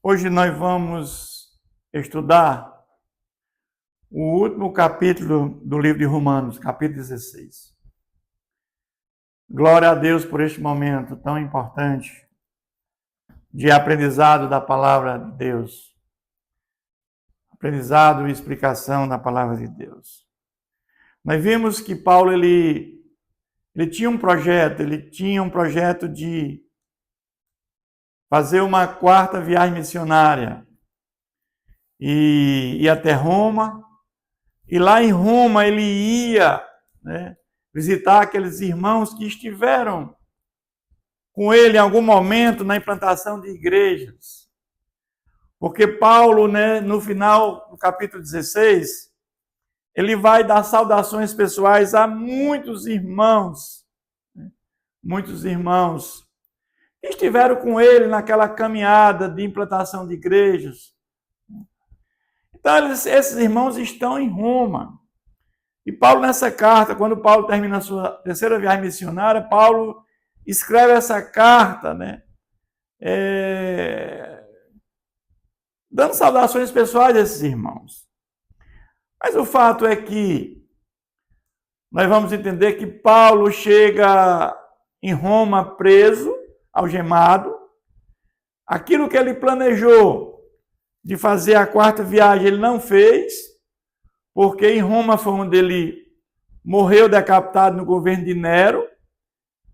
Hoje nós vamos estudar o último capítulo do livro de Romanos, capítulo 16. Glória a Deus por este momento tão importante de aprendizado da palavra de Deus. Aprendizado e explicação da palavra de Deus. Nós vimos que Paulo ele tinha um projeto de fazer uma quarta viagem missionária e ir até Roma. E lá em Roma ele ia, visitar aqueles irmãos que estiveram com ele em algum momento na implantação de igrejas. Porque Paulo, no final do capítulo 16, ele vai dar saudações pessoais a muitos irmãos que estiveram com ele naquela caminhada de implantação de igrejas. Então, esses irmãos estão em Roma. E Paulo, nessa carta, quando Paulo termina a sua terceira viagem missionária, Paulo escreve essa carta, dando saudações pessoais a esses irmãos. Mas o fato é que nós vamos entender que Paulo chega em Roma preso, algemado. Aquilo que ele planejou de fazer a quarta viagem, ele não fez, porque em Roma foi onde ele morreu decapitado no governo de Nero.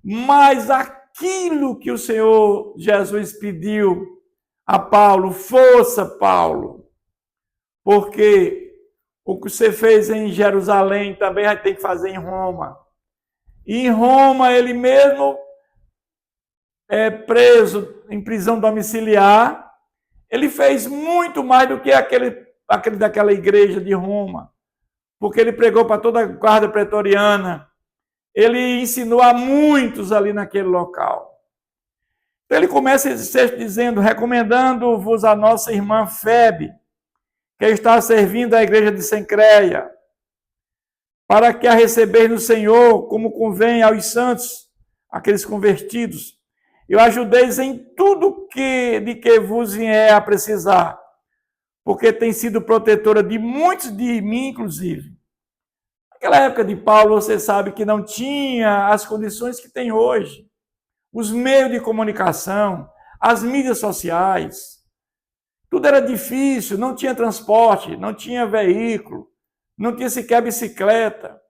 Mas aquilo que o Senhor Jesus pediu a Paulo, força, Paulo, porque o que você fez em Jerusalém também vai ter que fazer em Roma. E em Roma, ele mesmo preso em prisão domiciliar, ele fez muito mais do que aquele daquela igreja de Roma, porque ele pregou para toda a guarda pretoriana, ele ensinou a muitos ali naquele local. Então ele começa esse texto dizendo, recomendando-vos a nossa irmã Febe, que está servindo a igreja de Cencreia, para que a recebeis no Senhor, como convém aos santos, aqueles convertidos, e o ajudeis em tudo de que vos vier a precisar, porque tem sido protetora de muitos, de mim inclusive. Naquela época de Paulo, você sabe que não tinha as condições que tem hoje. Os meios de comunicação, as mídias sociais, tudo era difícil, não tinha transporte, não tinha veículo, não tinha sequer bicicleta.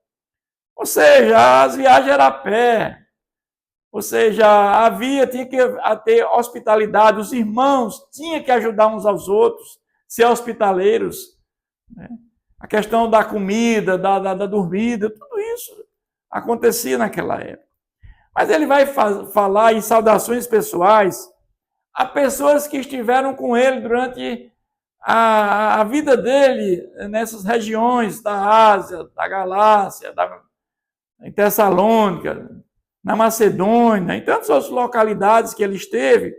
Ou seja, as viagens eram a pé. Ou seja, tinha que ter hospitalidade, os irmãos tinham que ajudar uns aos outros, ser hospitaleiros. A questão da comida, da dormida, tudo isso acontecia naquela época. Mas ele vai falar em saudações pessoais a pessoas que estiveram com ele durante a vida dele nessas regiões da Ásia, da Galácia, em Tessalônica, na Macedônia, em tantas outras localidades que ele esteve.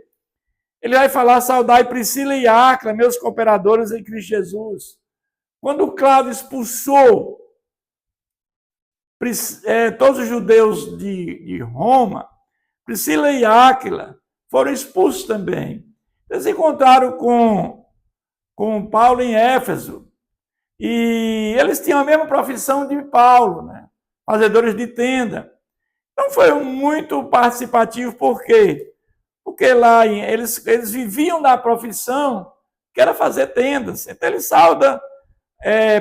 Ele vai falar, saudai Priscila e Áquila, meus cooperadores em Cristo Jesus. Quando Cláudio expulsou todos os judeus de Roma, Priscila e Áquila foram expulsos também. Eles se encontraram com Paulo em Éfeso, e eles tinham a mesma profissão de Paulo, fazedores de tenda. Então foi muito participativo, por quê? Porque lá eles viviam da profissão que era fazer tendas. Então ele sauda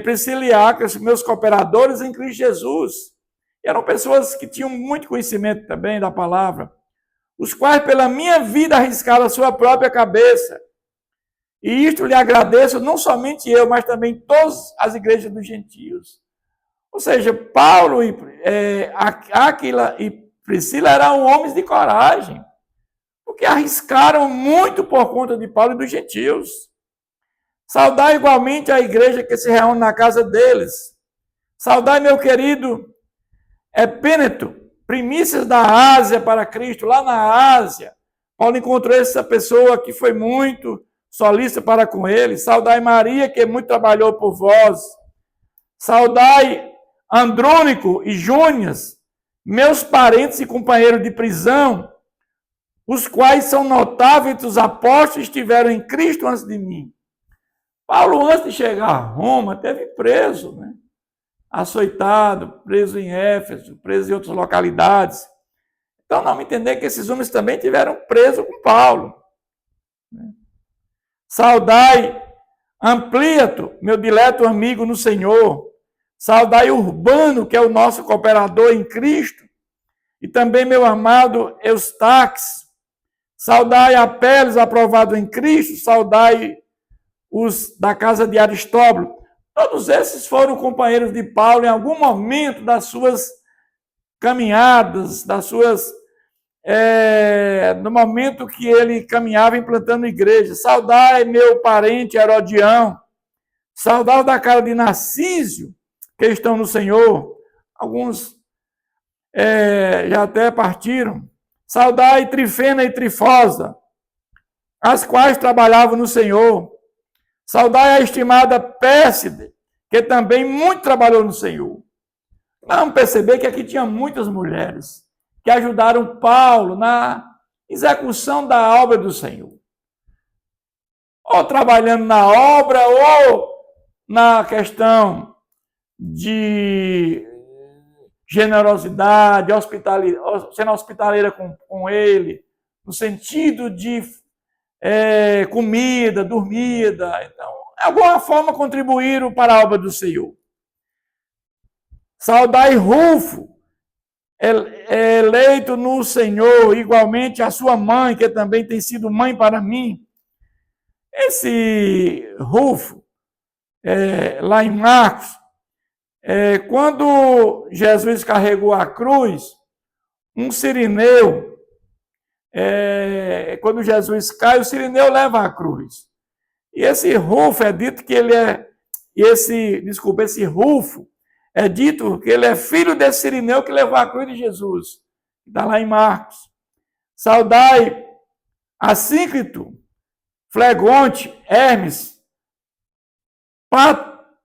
Priscila e Áquila, meus cooperadores em Cristo Jesus. E eram pessoas que tinham muito conhecimento também da palavra, os quais pela minha vida arriscaram a sua própria cabeça. E isto lhe agradeço, não somente eu, mas também todas as igrejas dos gentios. Ou seja, Paulo e Áquila e Priscila eram homens de coragem, porque arriscaram muito por conta de Paulo e dos gentios. Saudai igualmente a igreja que se reúne na casa deles. Saudai, meu querido Epêneto, primícias da Ásia para Cristo. Lá na Ásia, Paulo encontrou essa pessoa que foi muito solícita para com ele. Saudai Maria, que muito trabalhou por vós. Saudai Andrônico e Júnias, meus parentes e companheiros de prisão, os quais são notáveis entre os apóstolos que estiveram em Cristo antes de mim. Paulo, antes de chegar a Roma, teve preso, né? Açoitado, preso em Éfeso, preso em outras localidades. Então, não me entender que esses homens também tiveram preso com Paulo. Saudai Ampliato, meu dileto amigo no Senhor. Saudai Urbano, que é o nosso cooperador em Cristo. E também meu amado Eustaques. Saudai Apeles, aprovado em Cristo. Saudai os da casa de Aristóbulo. Todos esses foram companheiros de Paulo em algum momento das suas caminhadas, no momento que ele caminhava implantando igreja. Saudai meu parente Herodião. Saudai da casa de Narcísio, que estão no Senhor. Alguns já até partiram. Saudai Trifena e Trifosa, as quais trabalhavam no Senhor. Saudai a estimada Pérside, que também muito trabalhou no Senhor. Vamos perceber que aqui tinha muitas mulheres que ajudaram Paulo na execução da obra do Senhor. Ou trabalhando na obra, ou na questão de generosidade, sendo hospitaleira com ele, no sentido de comida, dormida. Então, de alguma forma contribuíram para a obra do Senhor. Saudai Rufo, eleito no Senhor, igualmente a sua mãe, que também tem sido mãe para mim. Esse Rufo, lá em Marcos, quando Jesus carregou a cruz, um sirineu, quando Jesus cai, o sirineu leva a cruz. E esse Rufo é dito que ele esse Rufo é dito que ele é filho desse sirineu que levou a cruz de Jesus. Está lá em Marcos. Saudai Assíncrito, Flegonte, Hermes,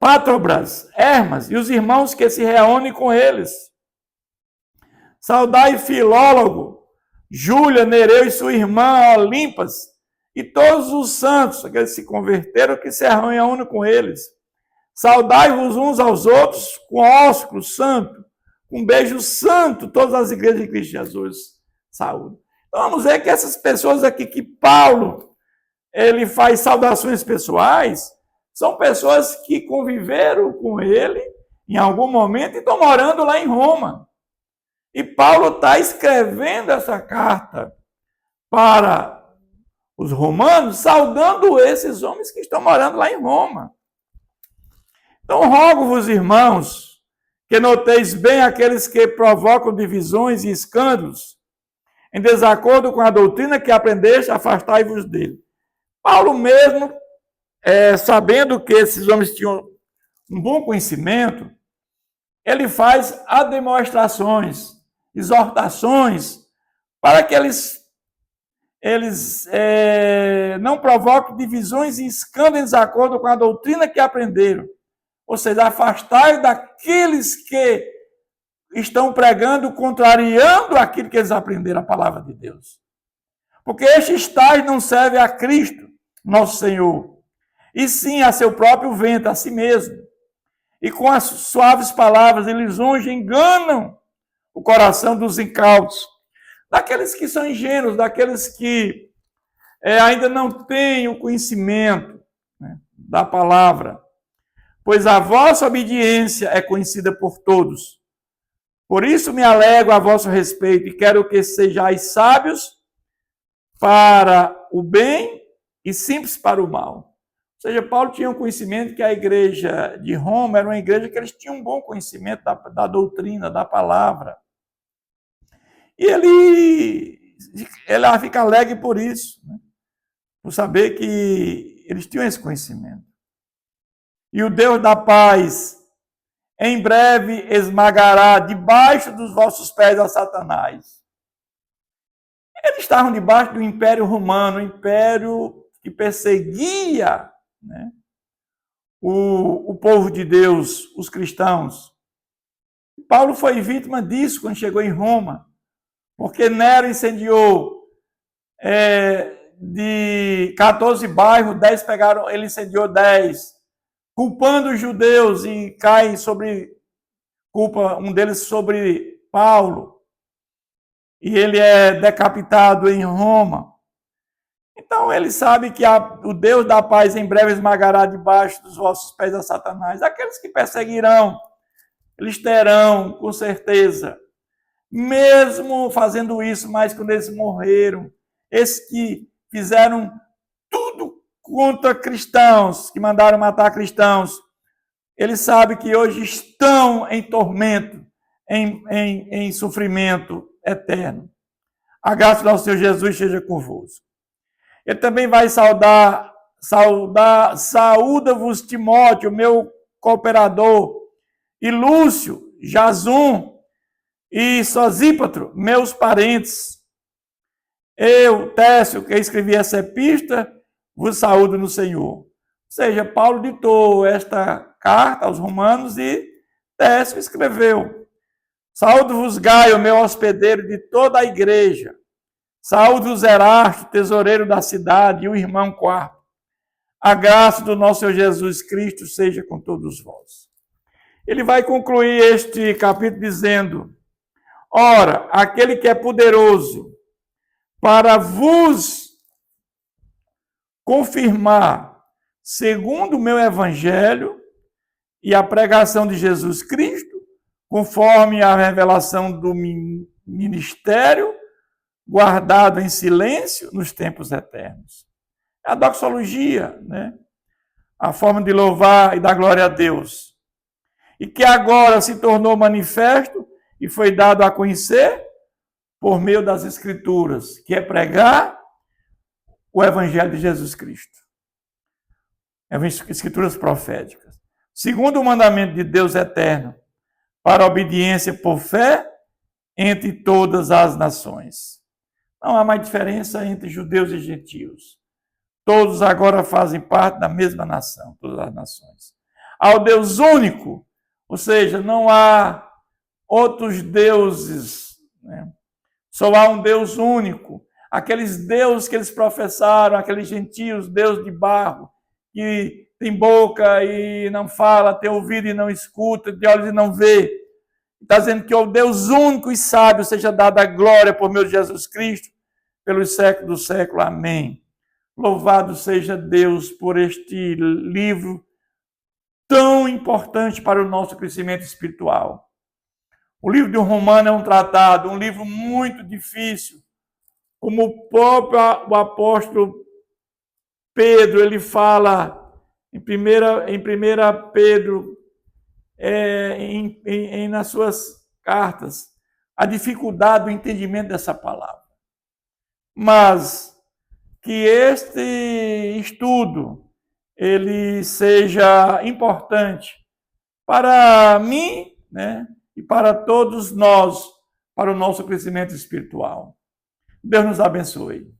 Patrobras, Hermas e os irmãos que se reúnem com eles. Saudai Filólogo, Júlia, Nereu e sua irmã Olimpas, e todos os santos, aqueles que se converteram, que se reúnem com eles. Saudai-vos uns aos outros com ósculo santo, com beijo santo, todas as igrejas de Cristo Jesus. Saúde. Então vamos ver que essas pessoas aqui que Paulo, ele faz saudações pessoais, são pessoas que conviveram com ele em algum momento e estão morando lá em Roma. E Paulo está escrevendo essa carta para os romanos, saudando esses homens que estão morando lá em Roma. Então, rogo-vos, irmãos, que noteis bem aqueles que provocam divisões e escândalos, em desacordo com a doutrina que aprendeste, afastai-vos dele. Paulo mesmo, sabendo que esses homens tinham um bom conhecimento, ele faz demonstrações, exortações, para que eles não provoquem divisões e escândalos em desacordo com a doutrina que aprenderam. Ou seja, afastai daqueles que estão pregando, contrariando aquilo que eles aprenderam, a palavra de Deus. Porque estes tais não servem a Cristo, nosso Senhor, e sim a seu próprio ventre, a si mesmo. E com as suaves palavras e lisonjas enganam o coração dos incautos, daqueles que são ingênuos, daqueles que ainda não têm o conhecimento, né, da palavra. Pois a vossa obediência é conhecida por todos. Por isso me alegro a vosso respeito e quero que sejais sábios para o bem e simples para o mal. Ou seja, Paulo tinha um conhecimento que a igreja de Roma era uma igreja que eles tinham um bom conhecimento da doutrina, da palavra. E ele fica alegre por isso, né? Por saber que eles tinham esse conhecimento. E o Deus da paz, em breve, esmagará debaixo dos vossos pés a Satanás. Eles estavam debaixo do Império Romano, um império que perseguia, né, o povo de Deus, os cristãos. Paulo foi vítima disso quando chegou em Roma, porque Nero incendiou de 14 bairros, 10 pegaram, ele incendiou 10, culpando os judeus, e cai sobre, culpa um deles sobre Paulo, e ele é decapitado em Roma. Então ele sabe que o Deus da paz em breve esmagará debaixo dos vossos pés a Satanás. Aqueles que perseguirão, eles terão, com certeza, mesmo fazendo isso, mas quando eles morreram, esses que fizeram tudo contra cristãos, que mandaram matar cristãos, eles sabem que hoje estão em tormento, em sofrimento eterno. A graça do nosso Senhor Jesus seja convosco. Ele também vai saúda-vos Timóteo, meu cooperador, e Lúcio, Jasum e Sosípatro, meus parentes. Eu, Técio, que escrevi essa epístola, vos saúdo no Senhor. Ou seja, Paulo ditou esta carta aos romanos e Técio escreveu. Saúdo-vos Gaio, meu hospedeiro de toda a igreja. Saúdo-vos Erasto, tesoureiro da cidade, e o irmão Quarto. A graça do nosso Senhor Jesus Cristo seja com todos vós. Ele vai concluir este capítulo dizendo: ora, aquele que é poderoso para vos confirmar, segundo o meu evangelho e a pregação de Jesus Cristo, conforme a revelação do ministério, guardado em silêncio nos tempos eternos. É a doxologia, né? A forma de louvar e dar glória a Deus. E que agora se tornou manifesto e foi dado a conhecer por meio das Escrituras, que é pregar o Evangelho de Jesus Cristo. Escrituras proféticas. Segundo o mandamento de Deus eterno, para a obediência por fé entre todas as nações. Não há mais diferença entre judeus e gentios. Todos agora fazem parte da mesma nação, todas as nações. Ao Deus único, ou seja, não há outros deuses, né? Só há um Deus único. Aqueles deuses que eles professaram, aqueles gentios, Deus de barro, que tem boca e não fala, tem ouvido e não escuta, tem olhos e não vê. Está dizendo que o Deus único e sábio seja dada a glória por meio de Jesus Cristo, pelos séculos do século. Amém. Louvado seja Deus por este livro tão importante para o nosso crescimento espiritual. O livro de Romano é um tratado, um livro muito difícil. Como o próprio apóstolo Pedro, ele fala em 1 Pedro, nas suas cartas, a dificuldade do entendimento dessa palavra. Mas que este estudo ele seja importante para mim, né, e para todos nós, para o nosso crescimento espiritual. Deus nos abençoe.